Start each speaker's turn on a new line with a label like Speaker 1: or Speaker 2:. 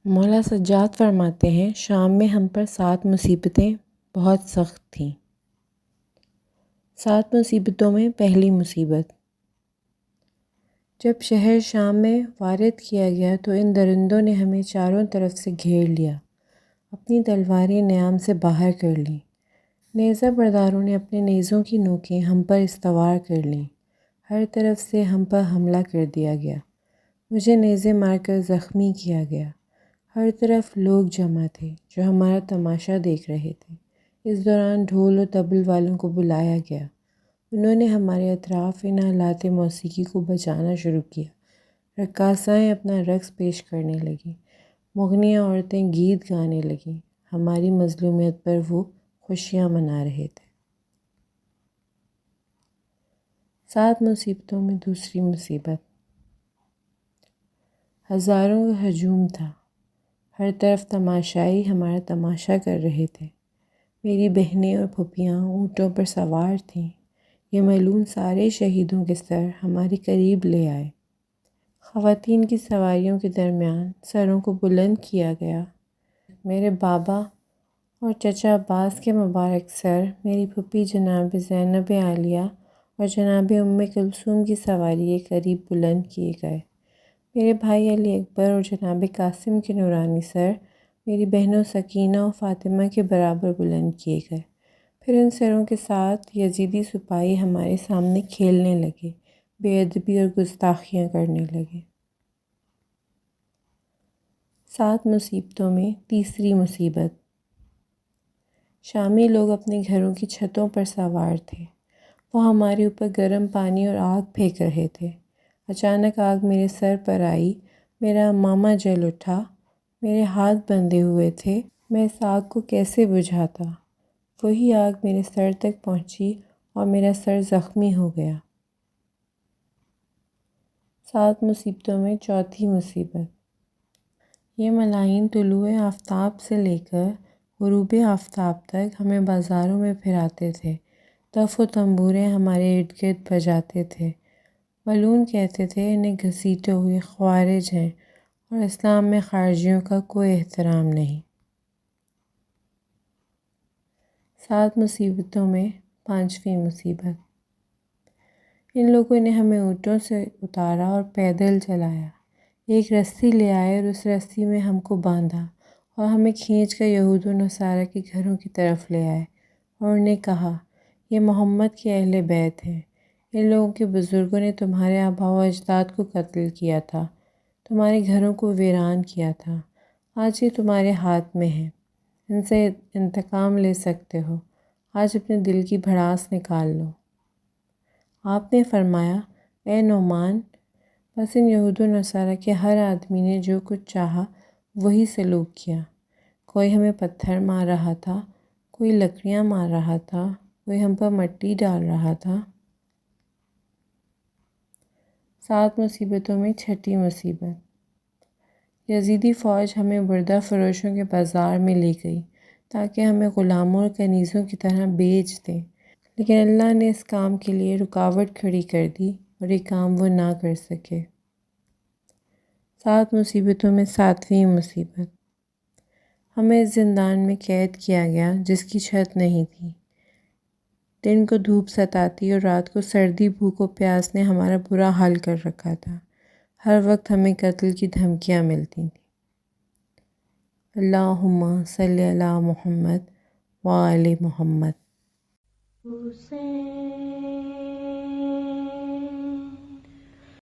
Speaker 1: مولا سجاد فرماتے ہیں، شام میں ہم پر 7 مصیبتیں بہت سخت تھیں۔ 7 مصیبتوں میں پہلی مصیبت، جب شہر شام میں وارد کیا گیا تو ان درندوں نے ہمیں چاروں طرف سے گھیر لیا، اپنی تلواریں نیام سے باہر کر لیں۔ نیزہ برداروں نے اپنے نیزوں کی نوکیں ہم پر استوار کر لیں، ہر طرف سے ہم پر حملہ کر دیا گیا، مجھے نیزے مار کر زخمی کیا گیا۔ ہر طرف لوگ جمع تھے جو ہمارا تماشا دیکھ رہے تھے۔ اس دوران ڈھول و طبل والوں کو بلایا گیا، انہوں نے ہمارے اطراف ان آلات موسیقی کو بجانا شروع کیا۔ رقاصائیں اپنا رقص پیش کرنے لگیں، مغنیہ عورتیں گیت گانے لگیں، ہماری مظلومیت پر وہ خوشیاں منا رہے تھے۔ 7 مصیبتوں میں دوسری مصیبت، ہزاروں کا ہجوم تھا، ہر طرف تماشائی ہمارا تماشا کر رہے تھے۔ میری بہنیں اور پھوپھیاں اونٹوں پر سوار تھیں، یہ ملعون سارے شہیدوں کے سر ہمارے قریب لے آئے۔ خواتین کی سواریوں کے درمیان سروں کو بلند کیا گیا، میرے بابا اور چچا عباس کے مبارک سر میری پھوپھی جناب زینب عالیہ اور جناب ام کلثوم کی سواری کے قریب بلند کیے گئے۔ میرے بھائی علی اکبر اور جناب قاسم کے نورانی سر میری بہنوں سکینہ و فاطمہ کے برابر بلند کیے گئے۔ پھر ان سروں کے ساتھ یزیدی سپاہی ہمارے سامنے کھیلنے لگے، بے ادبی اور گستاخیاں کرنے لگے۔ 7 مصیبتوں میں تیسری مصیبت، شامی لوگ اپنے گھروں کی چھتوں پر سوار تھے، وہ ہمارے اوپر گرم پانی اور آگ پھینک رہے تھے۔ اچانک آگ میرے سر پر آئی، میرا امامہ جل اٹھا، میرے ہاتھ بندھے ہوئے تھے، میں اس آگ کو کیسے بجھاتا؟ وہی آگ میرے سر تک پہنچی اور میرا سر زخمی ہو گیا۔ 7 مصیبتوں میں چوتھی مصیبت، یہ ملاعین طلوع آفتاب سے لے کر غروب آفتاب تک ہمیں بازاروں میں پھراتے تھے، تف و تنبوریں ہمارے ارد گرد بجاتے تھے۔ ملعون کہتے تھے انہیں گھسیٹے ہوئے خوارج ہیں اور اسلام میں خارجیوں کا کوئی احترام نہیں۔ 7 مصیبتوں میں پانچویں مصیبت، ان لوگوں نے ہمیں اونٹوں سے اتارا اور پیدل چلایا، ایک رسی لے آئے اور اس رسی میں ہم کو باندھا اور ہمیں کھینچ کر یہود و نصارہ کے گھروں کی طرف لے آئے اور انہیں کہا، یہ محمد کے اہل بیت ہیں، ان لوگوں کے بزرگوں نے تمہارے آباء و اجداد کو قتل کیا تھا، تمہارے گھروں کو ویران کیا تھا، آج یہ تمہارے ہاتھ میں ہے، ان سے انتقام لے سکتے ہو، آج اپنے دل کی بھڑاس نکال لو۔ آپ نے فرمایا، اے نعمان، بس ان یہود و نصارہ کے ہر آدمی نے جو کچھ چاہا وہی سلوک کیا، کوئی ہمیں پتھر مار رہا تھا، کوئی لکڑیاں مار رہا تھا، کوئی ہم پر مٹی ڈال رہا تھا۔ 7 مصیبتوں میں چھٹی مصیبت، یزیدی فوج ہمیں بردہ فروشوں کے بازار میں لے گئی تاکہ ہمیں غلاموں اور کنیزوں کی طرح بیچ دیں، لیکن اللہ نے اس کام کے لیے رکاوٹ کھڑی کر دی اور یہ کام وہ نہ کر سکے۔ 7 مصیبتوں میں ساتویں مصیبت، ہمیں اس زندان میں قید کیا گیا جس کی چھت نہیں تھی، دن کو دھوپ ستاتی اور رات کو سردی بھوک و پیاس نے ہمارا برا حال کر رکھا تھا، ہر وقت ہمیں قتل کی دھمکیاں ملتی تھیں۔ اللہم صلی علی محمد وآل محمد۔